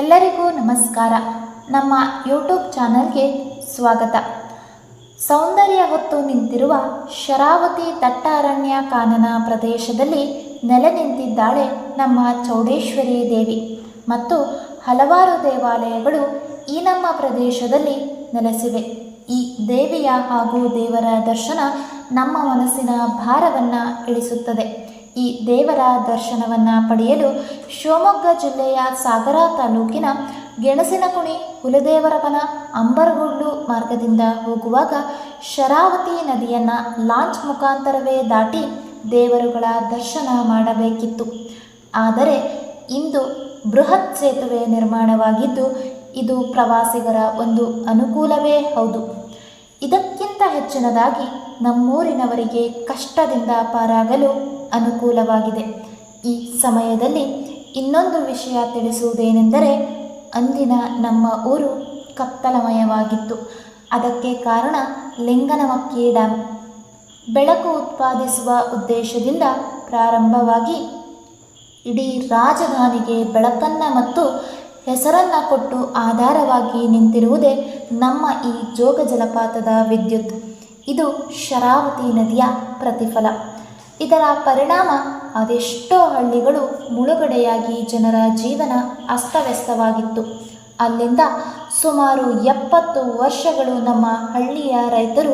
ಎಲ್ಲರಿಗೂ ನಮಸ್ಕಾರ. ನಮ್ಮ ಯೂಟ್ಯೂಬ್ ಚಾನಲ್ಗೆ ಸ್ವಾಗತ. ಸೌಂದರ್ಯ ಹೊತ್ತು ನಿಂತಿರುವ ಶರಾವತಿ ದಟ್ಟ ಅರಣ್ಯ ಕಾನನ ಪ್ರದೇಶದಲ್ಲಿ ನೆಲೆ ನಿಂತಿದ್ದಾಳೆ ನಮ್ಮ ಚೌಡೇಶ್ವರಿ ದೇವಿ ಮತ್ತು ಹಲವಾರು ದೇವಾಲಯಗಳು ಈ ನಮ್ಮ ಪ್ರದೇಶದಲ್ಲಿ ನೆಲೆಸಿವೆ. ಈ ದೇವಿಯ ಹಾಗೂ ದೇವರ ದರ್ಶನ ನಮ್ಮ ಮನಸ್ಸಿನ ಭಾರವನ್ನು ಇಳಿಸುತ್ತದೆ. ಈ ದೇವರ ದರ್ಶನವನ್ನು ಪಡೆಯಲು ಶಿವಮೊಗ್ಗ ಜಿಲ್ಲೆಯ ಸಾಗರ ತಾಲೂಕಿನ ಗೆಣಸಿನಕುಣಿ ಹುಲದೇವರಪನ ಅಂಬರಗೋಡ್ಲು ಮಾರ್ಗದಿಂದ ಹೋಗುವಾಗ ಶರಾವತಿ ನದಿಯನ್ನು ಲಾಂಚ್ ಮುಖಾಂತರವೇ ದಾಟಿ ದೇವರುಗಳ ದರ್ಶನ ಮಾಡಬೇಕಿತ್ತು. ಆದರೆ ಇಂದು ಬೃಹತ್ ಸೇತುವೆ ನಿರ್ಮಾಣವಾಗಿದ್ದು ಇದು ಪ್ರವಾಸಿಗರ ಒಂದು ಅನುಕೂಲವೇ ಹೌದು. ಇದಕ್ಕಿಂತ ಹೆಚ್ಚಿನದಾಗಿ ನಮ್ಮೂರಿನವರಿಗೆ ಕಷ್ಟದಿಂದ ಪಾರಾಗಲು ಅನುಕೂಲವಾಗಿದೆ. ಈ ಸಮಯದಲ್ಲಿ ಇನ್ನೊಂದು ವಿಷಯ ತಿಳಿಸುವುದೇನೆಂದರೆ, ಅಂದಿನ ನಮ್ಮ ಊರು ಕತ್ತಲಮಯವಾಗಿತ್ತು. ಅದಕ್ಕೆ ಕಾರಣ ಲಿಂಗನಮಕ್ಕಿ ಡ್ಯಾಮ್. ಬೆಳಕು ಉತ್ಪಾದಿಸುವ ಉದ್ದೇಶದಿಂದ ಪ್ರಾರಂಭವಾಗಿ ಇಡೀ ರಾಜಧಾನಿಗೆ ಬೆಳಕನ್ನು ಮತ್ತು ಹೆಸರನ್ನು ಕೊಟ್ಟು ಆಧಾರವಾಗಿ ನಿಂತಿರುವುದೇ ನಮ್ಮ ಈ ಜೋಗ ಜಲಪಾತದ ವಿದ್ಯುತ್. ಇದು ಶರಾವತಿ ನದಿಯ ಪ್ರತಿಫಲ. ಇದರ ಪರಿಣಾಮ ಅದೆಷ್ಟೋ ಹಳ್ಳಿಗಳು ಮುಳುಗಡೆಯಾಗಿ ಜನರ ಜೀವನ ಅಸ್ತವ್ಯಸ್ತವಾಗಿತ್ತು. ಅಲ್ಲಿಂದ ಸುಮಾರು 70 ವರ್ಷಗಳು ನಮ್ಮ ಹಳ್ಳಿಯ ರೈತರು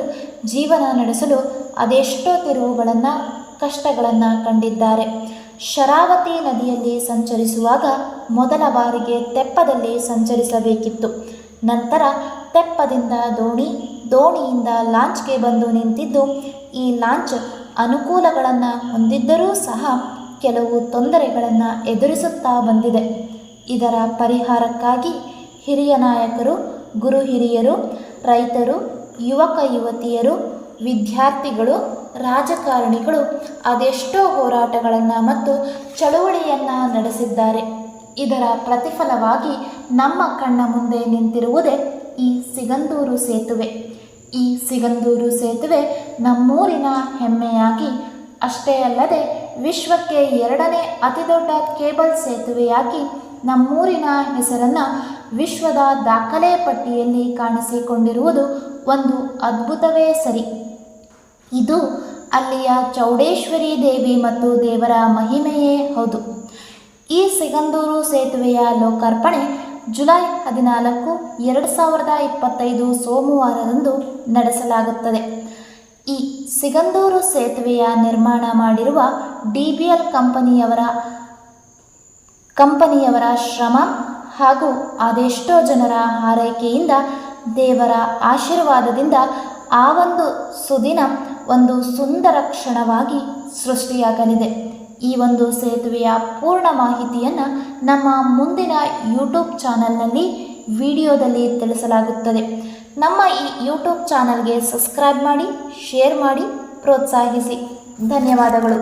ಜೀವನ ನಡೆಸಲು ಅದೆಷ್ಟೋ ತಿರುವುಗಳನ್ನು ಕಷ್ಟಗಳನ್ನು ಕಂಡಿದ್ದಾರೆ. ಶರಾವತಿ ನದಿಯಲ್ಲಿ ಸಂಚರಿಸುವಾಗ ಮೊದಲ ಬಾರಿಗೆ ತೆಪ್ಪದಲ್ಲಿ ಸಂಚರಿಸಬೇಕಿತ್ತು. ನಂತರ ತೆಪ್ಪದಿಂದ ದೋಣಿಯಿಂದ ಲಾಂಚ್ಗೆ ಬಂದು ನಿಂತಿದ್ದು ಈ ಲಾಂಚ್ ಅನುಕೂಲಗಳನ್ನು ಹೊಂದಿದ್ದರೂ ಸಹ ಕೆಲವು ತೊಂದರೆಗಳನ್ನು ಎದುರಿಸುತ್ತಾ ಬಂದಿದೆ. ಇದರ ಪರಿಹಾರಕ್ಕಾಗಿ ಹಿರಿಯ ನಾಯಕರು, ಗುರು ಹಿರಿಯರು, ರೈತರು, ಯುವಕ ಯುವತಿಯರು, ವಿದ್ಯಾರ್ಥಿಗಳು, ರಾಜಕಾರಣಿಗಳು ಅದೆಷ್ಟೋ ಹೋರಾಟಗಳನ್ನು ಮತ್ತು ಚಳುವಳಿಯನ್ನು ನಡೆಸಿದ್ದಾರೆ. ಇದರ ಪ್ರತಿಫಲವಾಗಿ ನಮ್ಮ ಕಣ್ಣ ಮುಂದೆ ನಿಂತಿರುವುದೇ ಈ ಸಿಗಂದೂರು ಸೇತುವೆ. ಈ ಸಿಗಂದೂರು ಸೇತುವೆ ನಮ್ಮೂರಿನ ಹೆಮ್ಮೆಯಾಗಿ ಅಷ್ಟೇ ಅಲ್ಲದೆ ವಿಶ್ವಕ್ಕೆ 2ನೇ ಅತಿದೊಡ್ಡ ಕೇಬಲ್ ಸೇತುವೆಯಾಗಿ ನಮ್ಮೂರಿನ ಹೆಸರನ್ನು ವಿಶ್ವದ ದಾಖಲೆ ಪಟ್ಟಿಯಲ್ಲಿ ಕಾಣಿಸಿಕೊಂಡಿರುವುದು ಒಂದು ಅದ್ಭುತವೇ ಸರಿ. ಇದು ಅಲ್ಲಿಯ ಚೌಡೇಶ್ವರಿ ದೇವಿ ಮತ್ತು ದೇವರ ಮಹಿಮೆಯೇ ಹೌದು. ಈ ಸಿಗಂದೂರು ಸೇತುವೆಯ ಲೋಕಾರ್ಪಣೆ ಜುಲೈ 14, 2025 ಸೋಮವಾರದಂದು ನಡೆಸಲಾಗುತ್ತದೆ. ಈ ಸಿಗಂದೂರು ಸೇತುವೆಯ ನಿರ್ಮಾಣ ಮಾಡಿರುವ DBL ಕಂಪನಿಯವರ ಶ್ರಮ ಹಾಗೂ ಅದೆಷ್ಟೋ ಜನರ ಹಾರೈಕೆಯಿಂದ ದೇವರ ಆಶೀರ್ವಾದದಿಂದ ಆ ಒಂದು ಸುದಿನ ಒಂದು ಸುಂದರ ಕ್ಷಣವಾಗಿ ಸೃಷ್ಟಿಯಾಗಲಿದೆ. ಈ ಒಂದು ಸೇತುವೆಯ ಪೂರ್ಣ ಮಾಹಿತಿಯನ್ನು ನಮ್ಮ ಮುಂದಿನ ಯೂಟ್ಯೂಬ್ ಚಾನಲ್ನಲ್ಲಿ ವಿಡಿಯೋದಲ್ಲಿ ತಿಳಿಸಲಾಗುತ್ತದೆ. ನಮ್ಮ ಈ ಯೂಟ್ಯೂಬ್ ಚಾನಲ್ಗೆ ಸಬ್ಸ್ಕ್ರೈಬ್ ಮಾಡಿ, ಶೇರ್ ಮಾಡಿ, ಪ್ರೋತ್ಸಾಹಿಸಿ. ಧನ್ಯವಾದಗಳು.